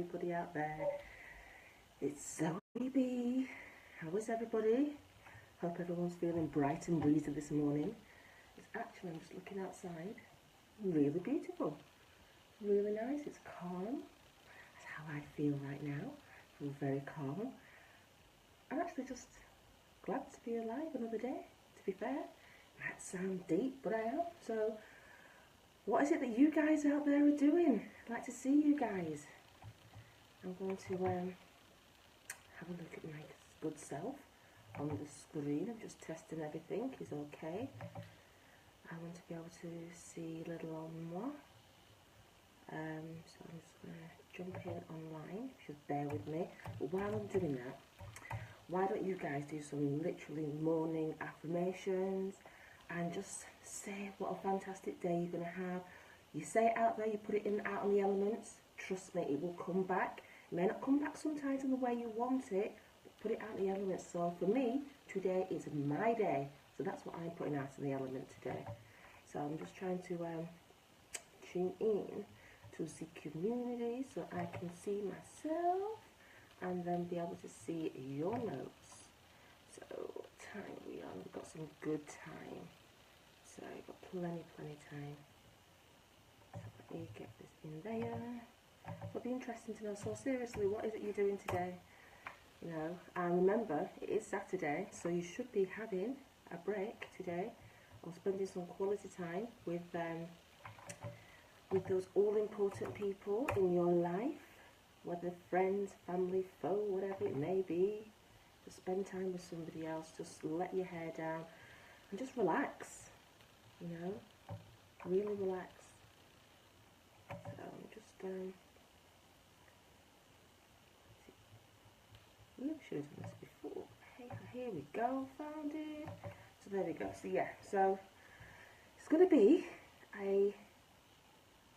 everybody out there. It's Zoe B. How is everybody? Hope everyone's feeling bright and breezy this morning. It's actually, I'm just looking outside, really beautiful, really nice. It's calm. That's how I feel right now. I feel very calm. I'm actually just glad to be alive another day, to be fair. Might sound deep, but I am. So, what is it that you guys out there are doing? I'd like to see you guys. I'm going to have a look at my good self on the screen. I'm just testing everything is okay. I want to be able to see little on moi. So I'm just going to jump in online, if you bear with me. But while I'm doing that, why don't you guys do some literally morning affirmations and just say what a fantastic day you're going to have. You say it out there, you put it in out on the elements. Trust me, it will come back. It may not come back sometimes in the way you want it, but put it out in the elements. So for me, today is my day. So that's what I'm putting out in the element today. So I'm just trying to tune in to the community so I can see myself and then be able to see your notes. So what time are we on? We've got some good time. So I've got plenty time. So let me get this in there. It'll be interesting to know. So seriously, what is it you're doing today? You know, and remember, it is Saturday, so you should be having a break today or spending some quality time with those all-important people in your life, whether friends, family, foe, whatever it may be. Just spend time with somebody else, just let your hair down and just relax, you know, really relax. So I'm just I should have done this before. Hey, here we go, found it. So there we go. So yeah, so it's going to be a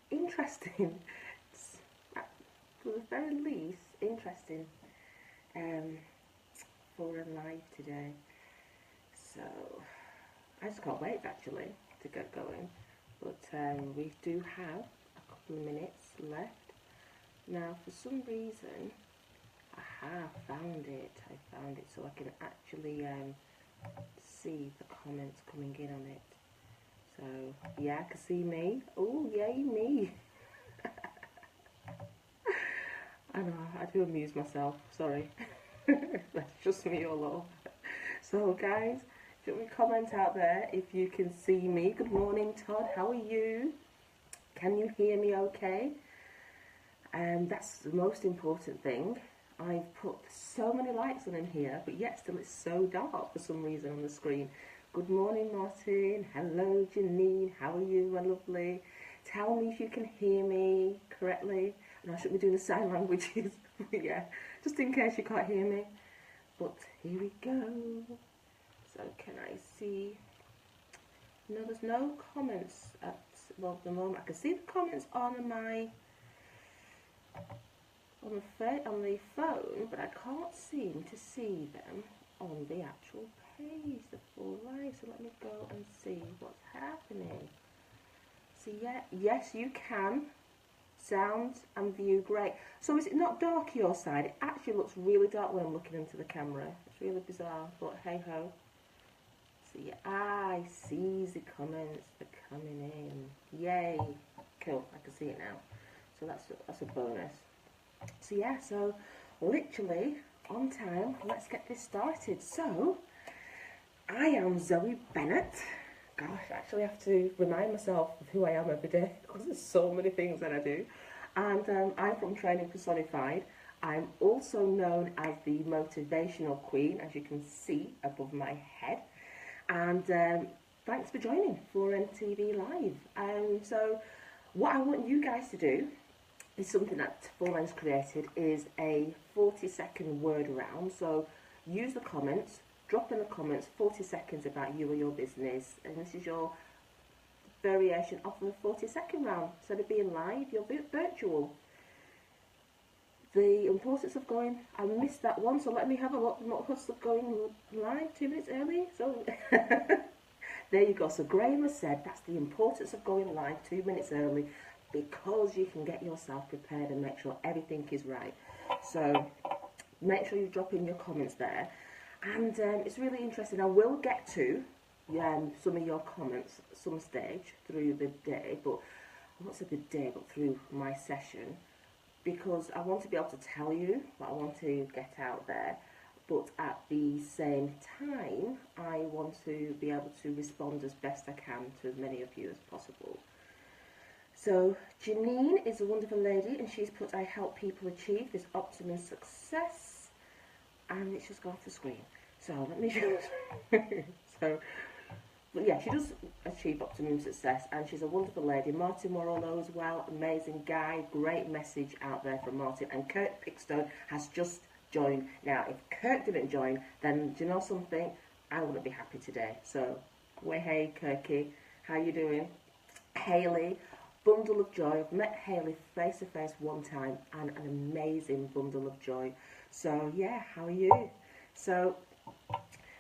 interesting, for the very least, interesting for a live today. So I just can't wait actually to get going. But we do have a couple of minutes left. Now for some reason I have found it. I found it so I can actually see the comments coming in on it. So yeah, I can see me. Oh yay me. I know, I do amuse myself, sorry. That's just me all over. So guys, should we comment out there if you can see me? Good morning Todd, how are you? Can you hear me okay? That's the most important thing. I've put so many lights on in here, but yet still it's so dark for some reason on the screen. Good morning Martin, hello Janine, how are you my lovely? Tell me if you can hear me correctly. And I shouldn't be doing the sign languages, yeah, just in case you can't hear me. But here we go. So can I see? No, there's no comments at, well, the moment. I can see the comments on my on the phone, but I can't seem to see them on the actual page, the full live. So let me go and see what's happening. So yeah, yes you can. Sound and view great. So is it not dark your side? It actually looks really dark when I'm looking into the camera. It's really bizarre, but hey ho. So yeah, I see the comments are coming in. Yay. Cool, I can see it now. So that's a bonus. So yeah, so literally on time, let's get this started. So I am Zoe Bennett. Gosh, I actually have to remind myself of who I am every day because there's so many things that I do. And I'm from Training Personified. I'm also known as the Motivational Queen, as you can see above my head. And thanks for joining for NTV Live. So what I want you guys to do is something that Full Lens created, is a 40-second word round. So use the comments, drop in the comments 40 seconds about you or your business, and this is your variation of the 40-second round. Instead of being live, you're virtual. The importance of going, I missed that one, so let me have a look. Importance of going live 2 minutes early. So there you go. So Graham has said that's the importance of going live 2 minutes early. because you can get yourself prepared and make sure everything is right. So make sure you drop in your comments there. And it's really interesting. I will get to some of your comments some stage through the day, but I won't say the day, but through my session, because I want to be able to tell you what I want to get out there, but at the same time, I want to be able to respond as best I can to as many of you as possible. So Janine is a wonderful lady, and she's put, I help people achieve this optimum success, and it's just gone off the screen. So let me show you. But yeah, she does achieve optimum success, and she's a wonderful lady. Martin Morello as well, amazing guy, great message out there from Martin. And Kirk Pickstone has just joined. Now, if Kirk didn't join, then do you know something? I wouldn't be happy today. So, hey Kirky, how you doing? Hayley, bundle of joy. I've met Hayley face to face one time, and an amazing bundle of joy. So yeah, how are you? So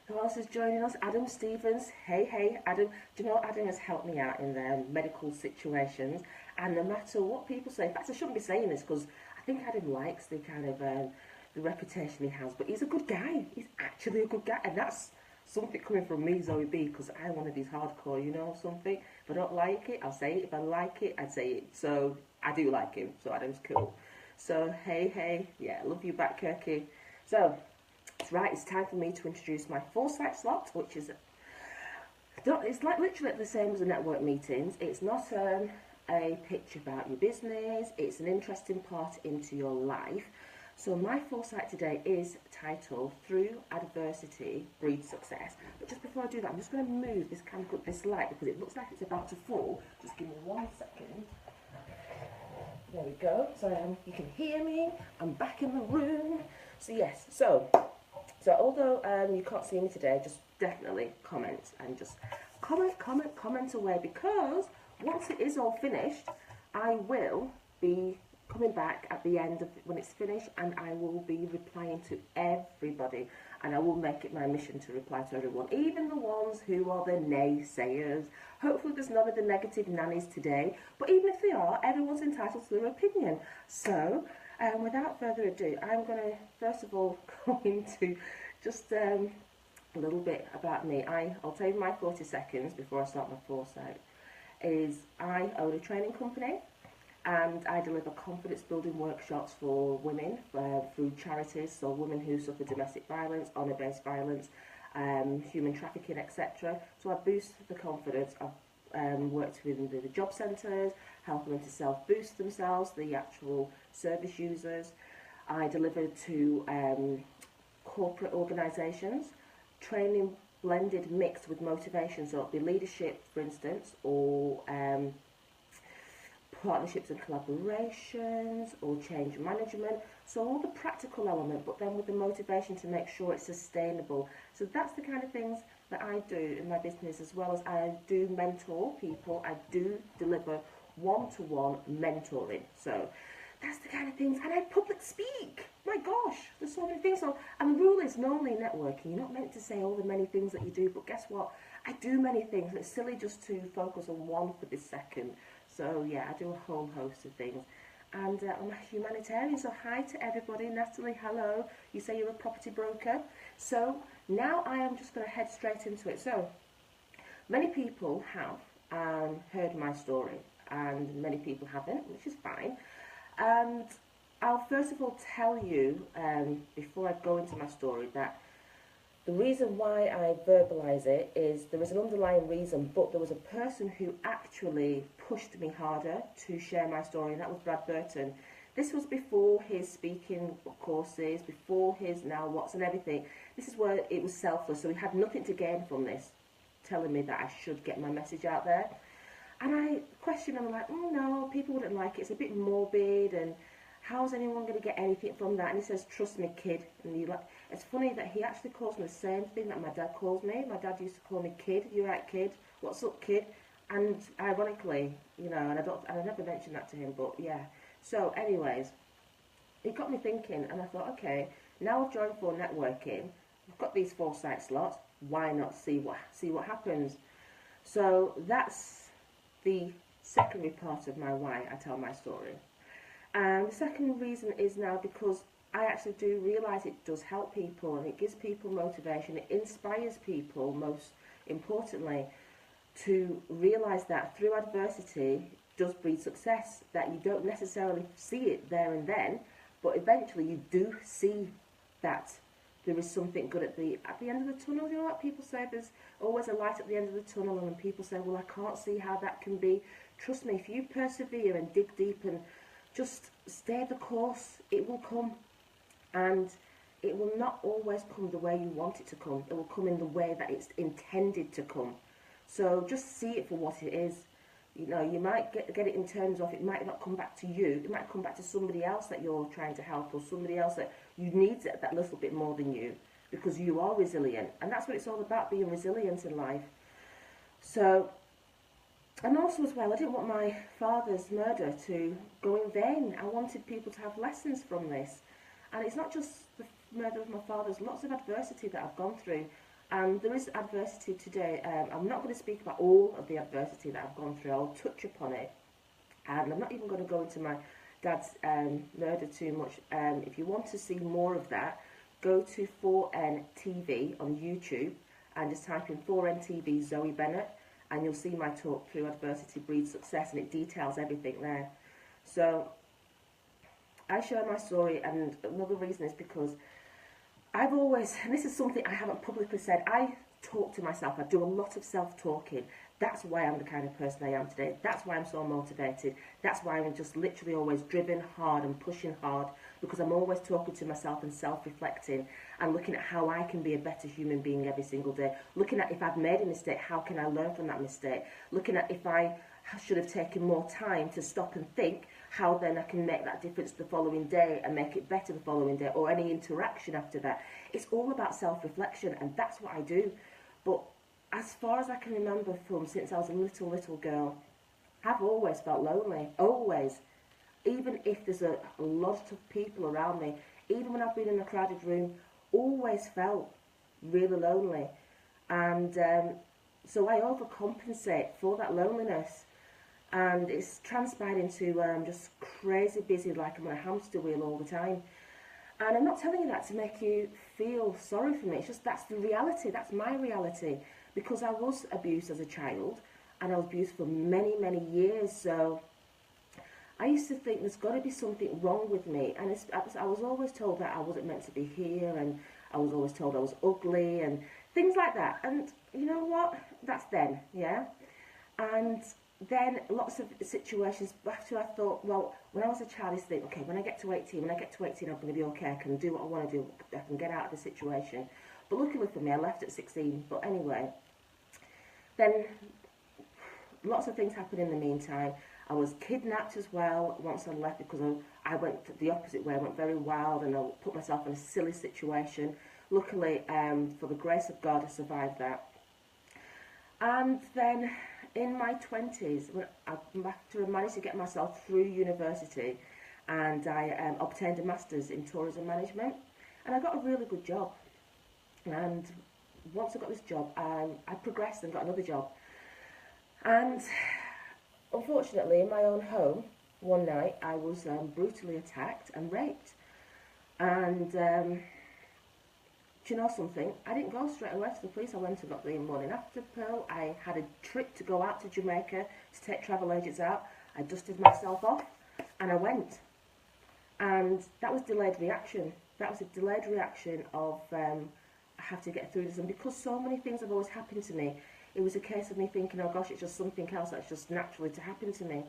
who else is joining us? Adam Stevens. Hey, Adam. Do you know Adam has helped me out in their medical situations? And no matter what people say, in fact, I shouldn't be saying this because I think Adam likes the kind of the reputation he has, but he's a good guy. He's actually a good guy, and that's something coming from me, Zoe B, because I'm one of these hardcore, you know, something. If I don't like it, I'll say it. If I like it, I'd say it. So I do like him. So Adam's cool. So hey, yeah, love you back, Kirky. So. Right, it's time for me to introduce my foresight slot, which is, it's like literally the same as the network meetings. It's not a pitch about your business, it's an interesting part into your life. So my foresight today is titled, Through Adversity Breeds Success. But just before I do that, I'm just going to move this camera up this light because it looks like it's about to fall. Just give me 1 second. There we go. So you can hear me. I'm back in the room. So yes, so although you can't see me today, just definitely comment and just comment away, because once it is all finished, I will be coming back at the end of when it's finished, and I will be replying to everybody, and I will make it my mission to reply to everyone, even the ones who are the naysayers. Hopefully there's none of the negative nannies today, but even if they are, everyone's entitled to their opinion. So without further ado, I'm going to first of all go into just a little bit about me. I'll tell you my 40 seconds before I start my foresight. I own a training company, and I deliver confidence building workshops for women through charities, so women who suffer domestic violence, honour-based violence, human trafficking, etc. So I boost the confidence. I've worked with the job centres, helping them to self-boost themselves, the actual service users. I deliver to corporate organisations, training blended mixed with motivation, so it'll be leadership, for instance, or partnerships and collaborations, or change management. So all the practical element, but then with the motivation to make sure it's sustainable. So that's the kind of things that I do in my business, as well as I do mentor people. I do deliver one-to-one mentoring. So that's the kind of things. And I public speak. My gosh, there's so many things. So, and the rule is normally networking, you're not meant to say all the many things that you do, but guess what? I do many things. It's silly just to focus on one for this second. So yeah, I do a whole host of things. And I'm a humanitarian, so hi to everybody. Natalie, hello. You say you're a property broker. So now I am just going to head straight into it. So many people have heard my story, and many people haven't, which is fine. And I'll first of all tell you, before I go into my story, that the reason why I verbalise it is there is an underlying reason, but there was a person who actually pushed me harder to share my story, and that was Brad Burton. This was before his speaking courses, before his Now What's and everything. This is where it was selfless, so he had nothing to gain from this, telling me that I should get my message out there. And I questioned him, I'm like, no, people wouldn't like it, it's a bit morbid, and how's anyone going to get anything from that? And he says, trust me, kid. And it's funny that he actually calls me the same thing that my dad calls me. My dad used to call me kid. You right, kid? What's up, kid? And ironically, you know, and I never mentioned that to him, but yeah. So anyways, it got me thinking, and I thought, okay, now I've joined for networking, I've got these foresight slots, why not see what happens? So that's the secondary part of my why I tell my story. And the second reason is now because I actually do realise it does help people, and it gives people motivation. It inspires people, most importantly, to realise that through adversity does breed success, that you don't necessarily see it there and then, but eventually you do see that there is something good at the end of the tunnel. You know what people say, there's always a light at the end of the tunnel, and people say, well, I can't see how that can be. Trust me, if you persevere and dig deep and just stay the course, it will come. And it will not always come the way you want it to come. It will come in the way that it's intended to come. So just see it for what it is. You know, you might get it in terms of, it might not come back to you. It might come back to somebody else that you're trying to help, or somebody else that you need that little bit more than you, because you are resilient. And that's what it's all about, being resilient in life. So, and also as well, I didn't want my father's murder to go in vain. I wanted people to have lessons from this. And it's not just the murder of my father, there's lots of adversity that I've gone through. And there is adversity today. I'm not going to speak about all of the adversity that I've gone through. I'll touch upon it. And I'm not even going to go into my dad's murder too much. If you want to see more of that, go to 4N TV on YouTube and just type in 4N TV Zoe Bennett, and you'll see my talk through adversity breeds success, and it details everything there. So I share my story, and another reason is because I've always, and this is something I haven't publicly said, I talk to myself. I do a lot of self-talking. That's why I'm the kind of person I am today. That's why I'm so motivated. That's why I'm just literally always driven hard and pushing hard, because I'm always talking to myself and self-reflecting and looking at how I can be a better human being every single day. Looking at if I've made a mistake, how can I learn from that mistake? Looking at if I should have taken more time to stop and think, how then I can make that difference the following day and make it better the following day, or any interaction after that. It's all about self-reflection, and that's what I do. But as far as I can remember from since I was a little girl, I've always felt lonely, always. Even if there's a lot of people around me, even when I've been in a crowded room, always felt really lonely. And so I overcompensate for that loneliness. And it's transpired into where I'm just crazy busy, like I'm on a hamster wheel all the time. And I'm not telling you that to make you feel sorry for me. It's just that's the reality. That's my reality. Because I was abused as a child, and I was abused for many, many years. So I used to think there's got to be something wrong with me. And I was always told that I wasn't meant to be here, and I was always told I was ugly and things like that. And you know what? That's then, yeah? And then lots of situations after I thought, well, when I was a child, I used to think, okay, when I get to 18, I'm going to be okay, I can do what I want to do, I can get out of the situation. But luckily for me, I left at 16. But anyway, then lots of things happened in the meantime. I was kidnapped as well once I left, because I went the opposite way. I went very wild, and I put myself in a silly situation. Luckily, for the grace of God, I survived that. And then in my 20s, after I managed to get myself through university, and I obtained a master's in tourism management, and I got a really good job. And once I got this job, I progressed and got another job. And unfortunately, in my own home, one night, I was brutally attacked and raped. And do you know something? I didn't go straight away to the police. I went and got the morning after pill. I had a trip to go out to Jamaica to take travel agents out. I dusted myself off and I went. And that was delayed reaction. That was a delayed reaction of I have to get through this. And because so many things have always happened to me, it was a case of me thinking, oh gosh, it's just something else that's just naturally to happen to me.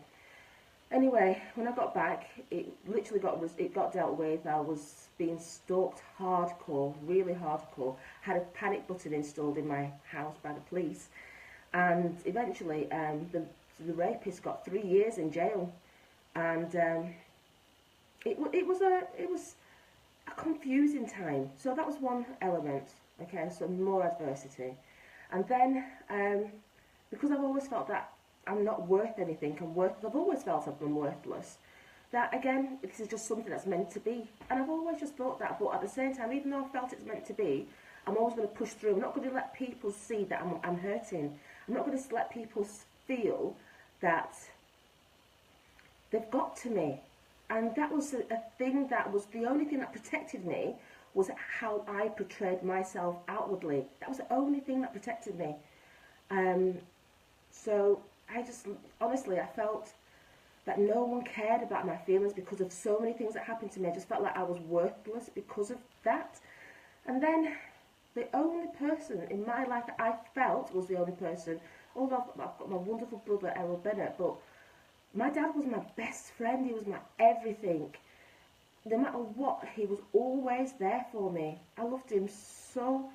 Anyway, when I got back, it literally got dealt with. I was being stalked hardcore, really hardcore. Had a panic button installed in my house by the police, and eventually the rapist got 3 years in jail. And it was a confusing time. So that was one element. Okay, so more adversity, and then because I've always felt that I'm not worth anything, I've always felt I've been worthless, that again, this is just something that's meant to be. And I've always just thought that, but at the same time, even though I felt it's meant to be, I'm always going to push through. I'm not going to let people see that I'm hurting. I'm not going to let people feel that they've got to me. And that was a thing that was the only thing that protected me, was how I portrayed myself outwardly. That was the only thing that protected me. So I just, honestly, I felt that no one cared about my feelings because of so many things that happened to me. I just felt like I was worthless because of that. And then the only person in my life that I felt was the only person, although I've got my wonderful brother, Bennett, but my dad was my best friend. He was my everything. No matter what, he was always there for me. I loved him so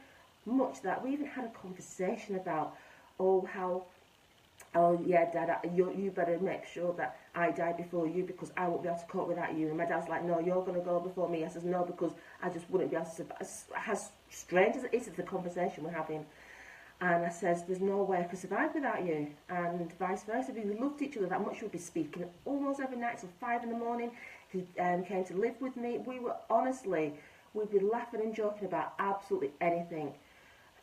much that we even had a conversation about, oh yeah, Dad, you better make sure that I die before you, because I won't be able to cope without you. And my dad's like, no, you're going to go before me. I says, no, because I just wouldn't be able to survive. As strange as it is, it's the conversation we're having. And I says, there's no way I could survive without you. And vice versa. If we loved each other that much, we'd be speaking almost every night till 5 in the morning. He came to live with me. We were, honestly, we'd be laughing and joking about absolutely anything.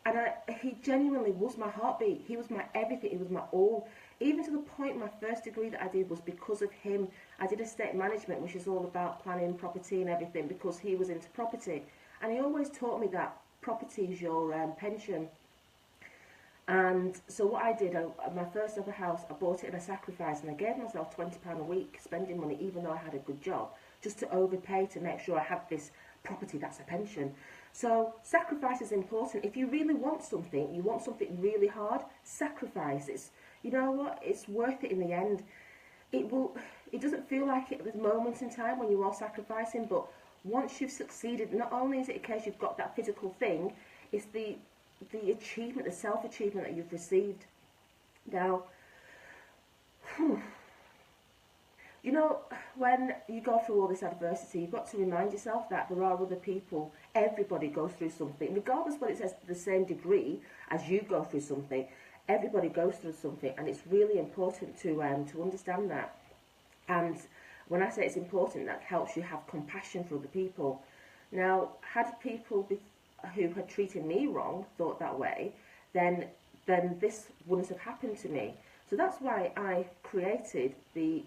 And he genuinely was my heartbeat. He was my everything. He was my all. Even to the point, my first degree that I did was because of him. I did estate management, which is all about planning property and everything, because he was into property. And he always taught me that property is your pension. And so what I did, my first ever house, I bought it in a sacrifice, and I gave myself £20 a week spending money, even though I had a good job, just to overpay to make sure I had this property that's a pension. So sacrifice is important. If you really want something, you want something really hard, sacrifice. It's, you know what, it's worth it in the end. It doesn't feel like it at the moment in time when you are sacrificing, but once you've succeeded, not only is it a case you've got that physical thing, it's the achievement, the self-achievement that you've received. Now, you know, when you go through all this adversity, you've got to remind yourself that there are other people. Everybody goes through something, regardless whether it says the same degree as you go through something. Everybody goes through something, and it's really important to understand that. And when I say it's important, that helps you have compassion for other people. Now, had people who had treated me wrong thought that way, then this wouldn't have happened to me. So that's why I created the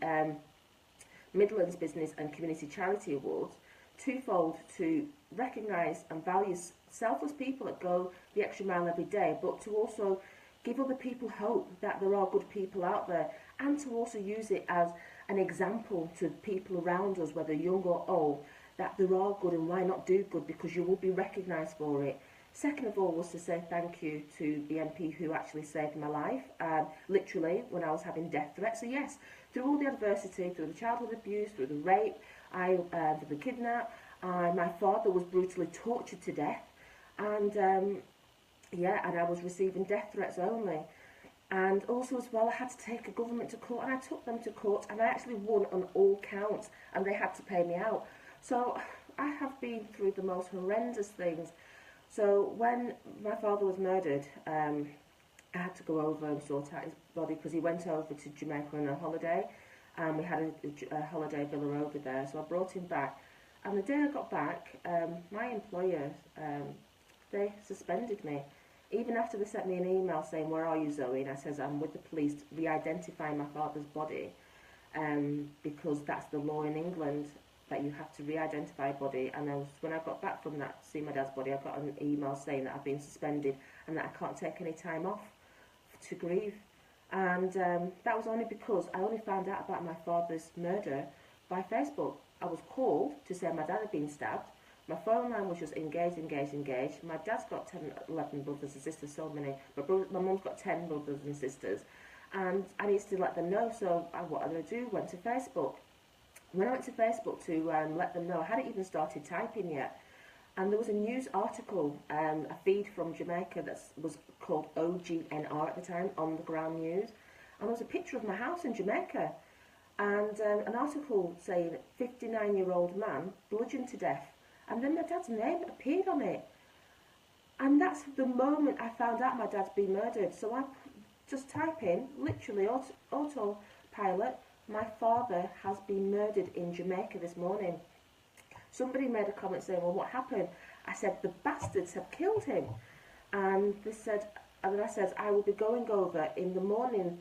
Midlands Business and Community Charity Awards, twofold, to recognise and value selfless people that go the extra mile every day, but to also give other people hope that there are good people out there, and to also use it as an example to people around us, whether young or old, that there are good, and why not do good, because you will be recognised for it. Second of all was to say thank you to the MP who actually saved my life, literally, when I was having death threats. So yes, through all the adversity, through the childhood abuse, through the rape, through the kidnap, my father was brutally tortured to death, and yeah, and I was receiving death threats only. And also as well, I had to take a government to court, and I took them to court, and I actually won on all counts, and they had to pay me out. So I have been through the most horrendous things. So when my father was murdered, I had to go over and sort out his body, because he went over to Jamaica on a holiday, and we had a holiday villa over there. So I brought him back, and the day I got back, my employer, they suspended me. Even after they sent me an email saying, "Where are you, Zoe?" And I says, "I'm with the police re-identifying my father's body," because that's the law in England, that you have to re-identify a body. And when I got back from that, seeing my dad's body, I got an email saying that I've been suspended and that I can't take any time off to grieve. And that was only because I only found out about my father's murder by Facebook. I was called to say my dad had been stabbed. My phone line was just engaged. My dad's got 10, 11 brothers and sisters, so many. My mum's got 10 brothers and sisters. And I needed to let them know, so what did I do? Went to Facebook. When I went to Facebook to let them know, I hadn't even started typing yet. And there was a news article, a feed from Jamaica that was called OGNR at the time, On the Ground News. And there was a picture of my house in Jamaica. And an article saying 59-year-old man bludgeoned to death. And then my dad's name appeared on it. And that's the moment I found out my dad's been murdered. So I just type in, literally autopilot, my father has been murdered in Jamaica this morning. Somebody made a comment saying, well, what happened? I said, the bastards have killed him. And they said, and then I said, I will be going over in the morning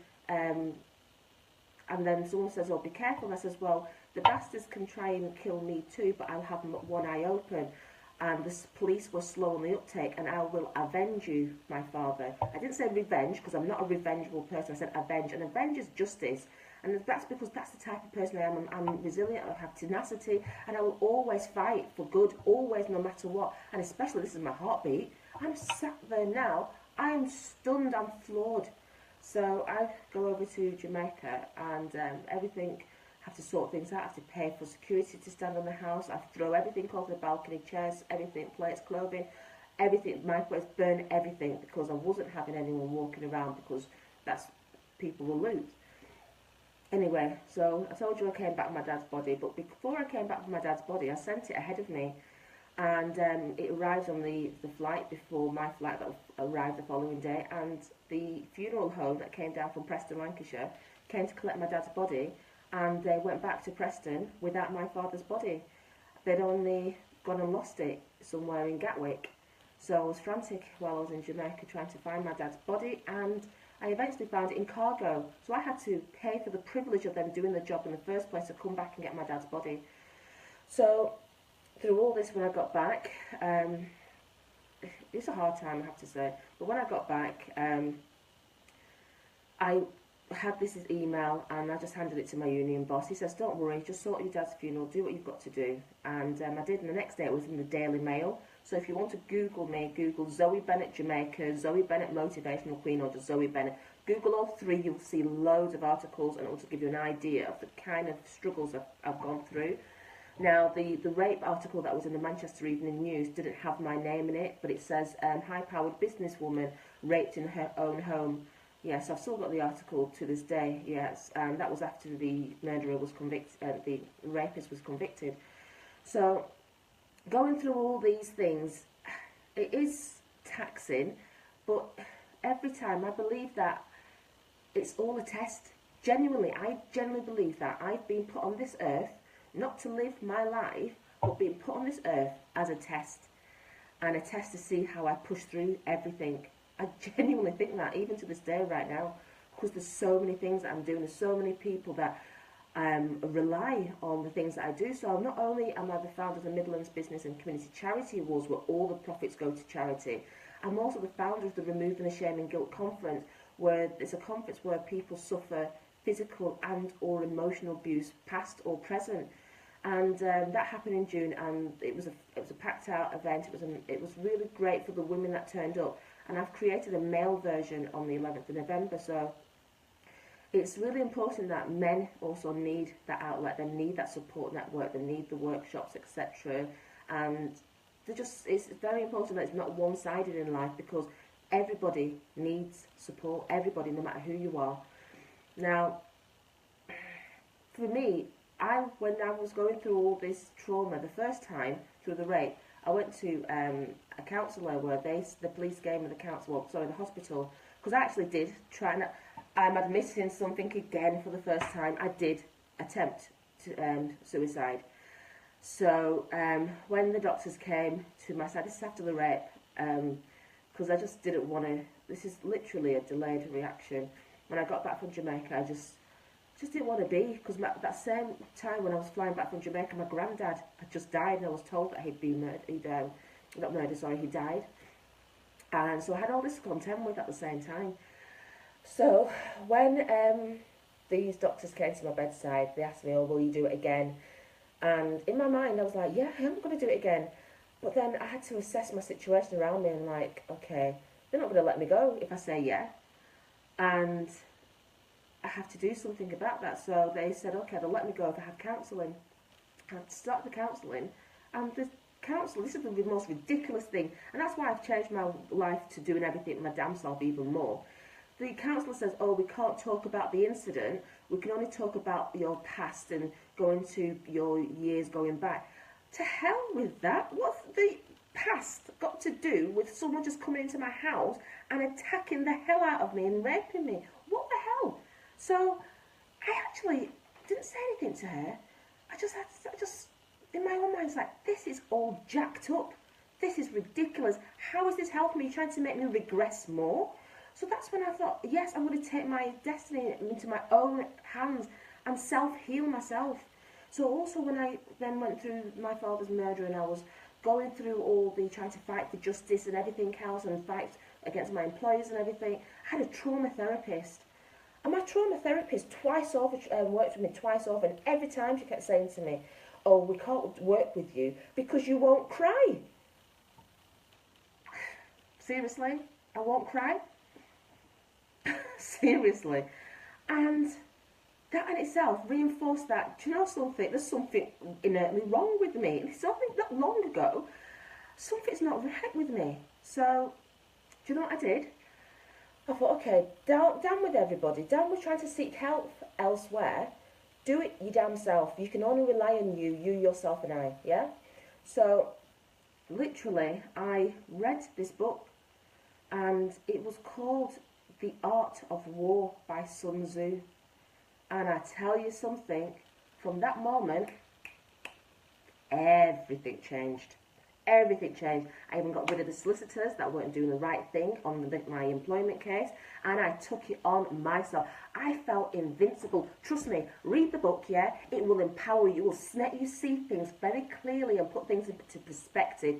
And then someone says, oh, be careful. I says, well, the bastards can try and kill me too, but I'll have one eye open. And the police were slow on the uptake, and I will avenge you, my father. I didn't say revenge, because I'm not a revengeful person. I said avenge, and avenge is justice. And that's because that's the type of person I am. I'm resilient, I have tenacity, and I will always fight for good, always, no matter what. And especially, this is my heartbeat. I'm sat there now, I'm stunned, I'm floored. So I go over to Jamaica, and everything, have to sort things out. I have to pay for security to stand on the house. I throw everything off the balcony, chairs, everything, plates, clothing, everything, my place, burn everything, because I wasn't having anyone walking around, because that's, people will loot. Anyway, so I told you I came back with my dad's body, but before I came back with my dad's body, I sent it ahead of me, and it arrived on the flight before my flight that arrived the following day, and the funeral home that came down from Preston, Lancashire, came to collect my dad's body, and they went back to Preston without my father's body. They'd only gone and lost it somewhere in Gatwick. So I was frantic while I was in Jamaica trying to find my dad's body, and I eventually found it in cargo. So I had to pay for the privilege of them doing the job in the first place to come back and get my dad's body. So through all this, when I got back, it's a hard time, I have to say, but when I got back, I had this email, and I just handed it to my union boss. He says, don't worry, just sort your dad's funeral, do what you've got to do. And I did, and the next day it was in the Daily Mail. So if you want to Google me, Google Zoe Bennett Jamaica, Zoe Bennett Motivational Queen, or just Zoe Bennett. Google all three, you'll see loads of articles, and it will just give you an idea of the kind of struggles I've gone through. Now, the rape article that was in the Manchester Evening News didn't have my name in it, but it says, high-powered businesswoman raped in her own home. Yes, I've still got the article to this day, yes, and that was after the murderer was convicted, the rapist was convicted. So, going through all these things, it is taxing, but every time I believe that it's all a test. Genuinely, I genuinely believe that I've been put on this earth, not to live my life, but being put on this earth as a test, and a test to see how I push through everything. I genuinely think that, even to this day right now, because there's so many things that I'm doing, there's so many people that rely on the things that I do. So not only am I the founder of the Midlands Business and Community Charity Awards, where all the profits go to charity, I'm also the founder of the Removing the Shame and Guilt Conference, where it's a conference where people suffer physical and or emotional abuse, past or present. And that happened in June, and it was a packed out event. It was really great for the women that turned up. And I've created a male version on the 11th of November, so it's really important that men also need that outlet, they need that support network, they need the workshops, etc. And it's very important that it's not one-sided in life, because everybody needs support, everybody, no matter who you are. Now, for me, when I was going through all this trauma the first time, through the rape, I went to a counsellor where the police gave me the hospital, because I actually did try, and I'm admitting something again for the first time. I did attempt suicide. So when the doctors came to my side, this is after the rape, because I just didn't want to, this is literally a delayed reaction. When I got back from Jamaica, I just didn't want to be, because that same time when I was flying back from Jamaica, my granddad had just died, and I was told that he'd been murdered, he died. And so I had all this to contend with at the same time. So when these doctors came to my bedside, they asked me, oh, will you do it again? And in my mind, I was like, yeah, I'm going to do it again. But then I had to assess my situation around me, and like, okay, they're not going to let me go if I say yeah. And I have to do something about that. So they said, okay, they'll let me go if I have counselling. I had to start the counselling, and the counsellor, this is the most ridiculous thing, and that's why I've changed my life to doing everything my damn self even more. The counsellor says, oh, we can't talk about the incident, we can only talk about your past and going to your years going back. To hell with that. What's the past got to do with someone just coming into my house and attacking the hell out of me and raping me? What the hell? So I actually didn't say anything to her. I just in my own mind, it's like, this is all jacked up. This is ridiculous. How is this helping me? You're trying to make me regress more? So that's when I thought, yes, I'm going to take my destiny into my own hands and self-heal myself. So also when I then went through my father's murder and I was going through all the trying to fight for justice and everything else and fight against my employers and everything, I had a trauma therapist. And my trauma therapist twice over worked with me twice over, and every time she kept saying to me, oh, we can't work with you because you won't cry. Seriously? I won't cry? Seriously. And that in itself reinforced that, do you know something? There's something innately wrong with me. And it's something not long ago. Something's not right with me. So, do you know what I did? I thought, okay, down with everybody. Down with trying to seek help elsewhere. Do it your damn self. You can only rely on you, yourself and I, yeah? So, literally, I read this book, and it was called The Art of War by Sun Tzu. And I tell you something, from that moment, everything changed. Everything changed. I even got rid of the solicitors that weren't doing the right thing on my employment case, and I took it on myself. I felt invincible. Trust me, read the book, yeah? It will empower you. It will let you see things very clearly and put things into perspective.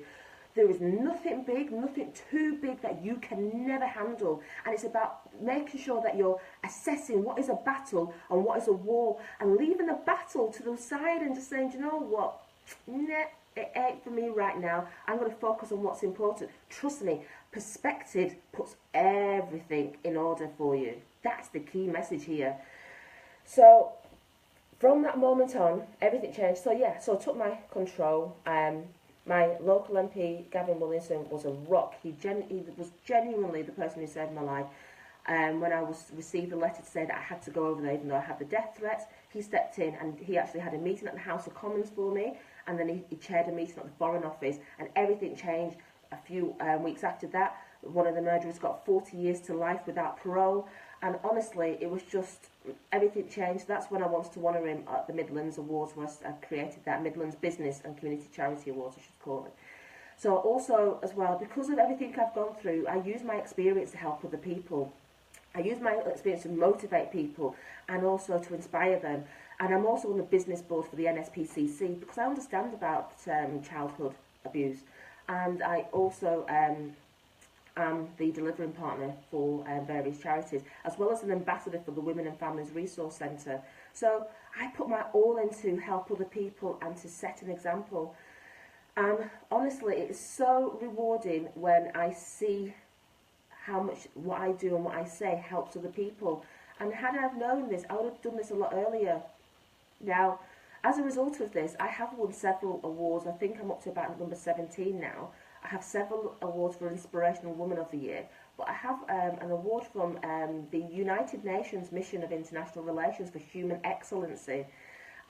There is nothing big, nothing too big that you can never handle. And it's about making sure that you're assessing what is a battle and what is a war, and leaving the battle to the side and just saying, do you know what? Nah, it ain't for me right now. I'm going to focus on what's important. Trust me, perspective puts everything in order for you. That's the key message here. So, from that moment on, everything changed. So yeah, so I took my control. My local MP, Gavin Williamson, was a rock. He was genuinely the person who saved my life. When I received a letter to say that I had to go over there, even though I had the death threats, he stepped in and he actually had a meeting at the House of Commons for me, and then he chaired a meeting at the Foreign Office, and everything changed. A few weeks after that, one of the murderers got 40 years to life without parole, and honestly, it was just, everything changed. That's when I wanted to honour him at the Midlands Awards, where I created that Midlands Business and Community Charity Awards, I should call it. So also, as well, because of everything I've gone through, I use my experience to help other people. I use my experience to motivate people and also to inspire them. And I'm also on the business board for the NSPCC because I understand about childhood abuse. And I also am the delivering partner for various charities, as well as an ambassador for the Women and Families Resource Centre. So I put my all in to help other people and to set an example. And honestly, it's so rewarding when I see how much what I do and what I say helps other people. And had I have known this, I would have done this a lot earlier. Now, as a result of this, I have won several awards. I think I'm up to about number 17 now. I have several awards for Inspirational Woman of the Year, but I have an award from the United Nations Mission of International Relations for Human Excellency.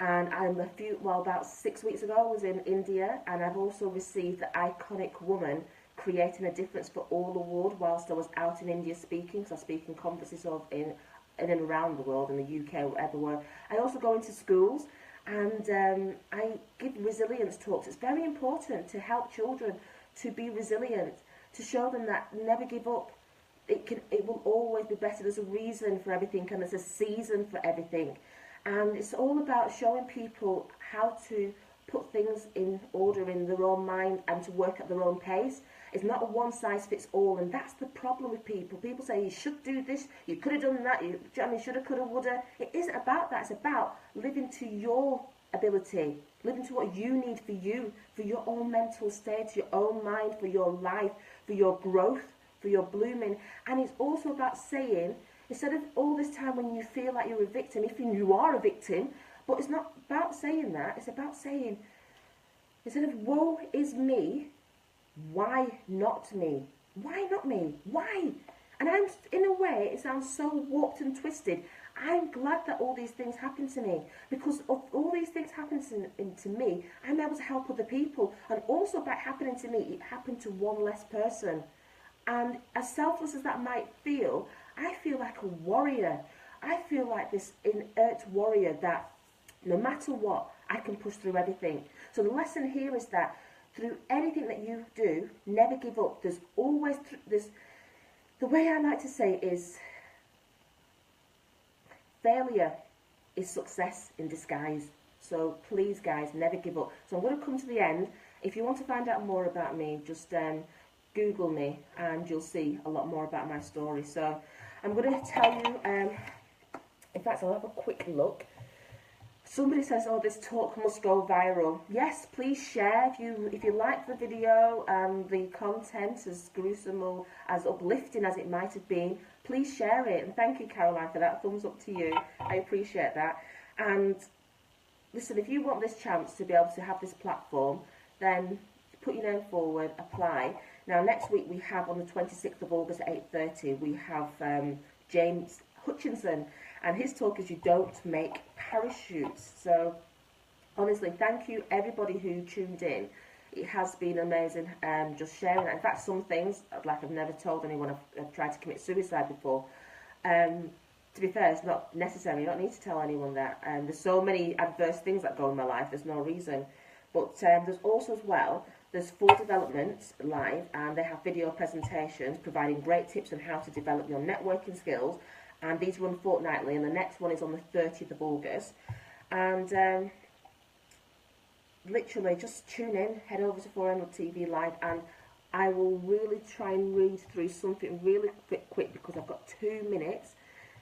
And about 6 weeks ago I was in India, and I've also received the Iconic Woman Creating a Difference for All award whilst I was out in India speaking, so I speak in conferences in and around the world, in the UK, everywhere. I also go into schools and I give resilience talks. It's very important to help children to be resilient, to show them that never give up. It will always be better. There's a reason for everything and there's a season for everything. And it's all about showing people how to put things in order in their own mind and to work at their own pace. It's not a one-size-fits-all, and that's the problem with people. People say, you should do this, you could have done that, you shoulda, coulda, woulda. It isn't about that. It's about living to your ability, living to what you need for you, for your own mental state, your own mind, for your life, for your growth, for your blooming. And it's also about saying, instead of all this time when you feel like you're a victim, if you are a victim, but it's not about saying that, it's about saying, instead of woe is me, why not me? Why not me? Why? And I'm, in a way, it sounds so warped and twisted. I'm glad that all these things happen to me, because of all these things happen to me, I'm able to help other people. And also by happening to me, it happened to one less person. And as selfless as that might feel, I feel like a warrior. I feel like this inert warrior that no matter what, I can push through everything. So the lesson here is that through anything that you do, never give up. There's always the way I like to say it is, failure is success in disguise. So please, guys, never give up. So I'm going to come to the end. If you want to find out more about me, just Google me and you'll see a lot more about my story. So I'm going to tell you, in fact, I'll have a quick look. Somebody says, oh, this talk must go viral. Yes, please share. If you like the video and the content, as gruesome or as uplifting as it might have been, please share it. And thank you, Caroline, for that. Thumbs up to you. I appreciate that. And listen, if you want this chance to be able to have this platform, then put your name forward, apply. Now, next week we have, on the 26th of August at 8:30, we have James Hutchinson, and his talk is You Don't Make Parachutes. So, honestly, thank you everybody who tuned in. It has been amazing just sharing it. In fact, some things, like I've never told anyone I've tried to commit suicide before. To be fair, it's not necessary. You don't need to tell anyone that. There's so many adverse things that go in my life, there's no reason. But there's also as well, there's 4 developments live, and they have video presentations providing great tips on how to develop your networking skills. And these run fortnightly, and the next one is on the 30th of August. And literally, just tune in, head over to 400 TV Live, and I will really try and read through something really quick because I've got 2 minutes.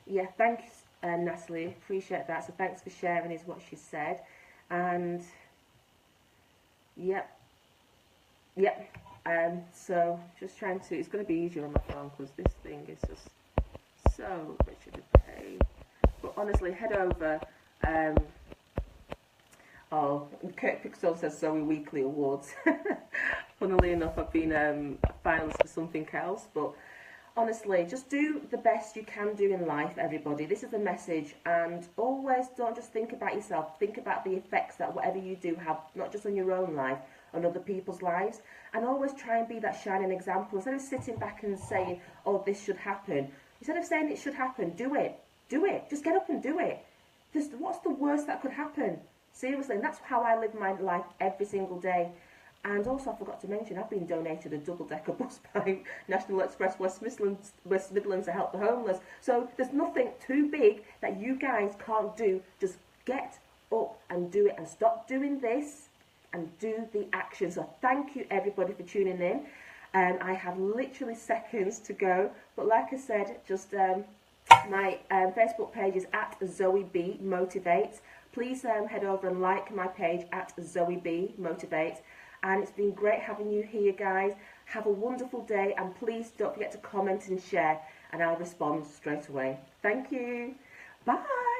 Yeah, thanks, Natalie, appreciate that. So thanks for sharing, is what she said. And yep. So just trying to. It's going to be easier on my phone because this thing is just so much of a pain. But honestly, head over. Oh, Kurt Pixel says Zoe Weekly Awards. Funnily enough, I've been a finalist for something else, but honestly, just do the best you can do in life, everybody. This is the message, and always don't just think about yourself. Think about the effects that whatever you do have, not just on your own life, on other people's lives, and always try and be that shining example. Instead of sitting back and saying, oh, this should happen, instead of saying it should happen, do it. Do it. Just get up and do it. Just, what's the worst that could happen? Seriously, and that's how I live my life every single day. And also, I forgot to mention, I've been donated a double-decker bus by National Express West Midlands to help the homeless. So there's nothing too big that you guys can't do. Just get up and do it, and stop doing this and do the action. So thank you, everybody, for tuning in. I have literally seconds to go. But like I said, just my Facebook page is at Zoe B Motivates. Please head over and like my page at Zoe B Motivates. And it's been great having you here, guys. Have a wonderful day, and please don't forget to comment and share, and I'll respond straight away. Thank you. Bye.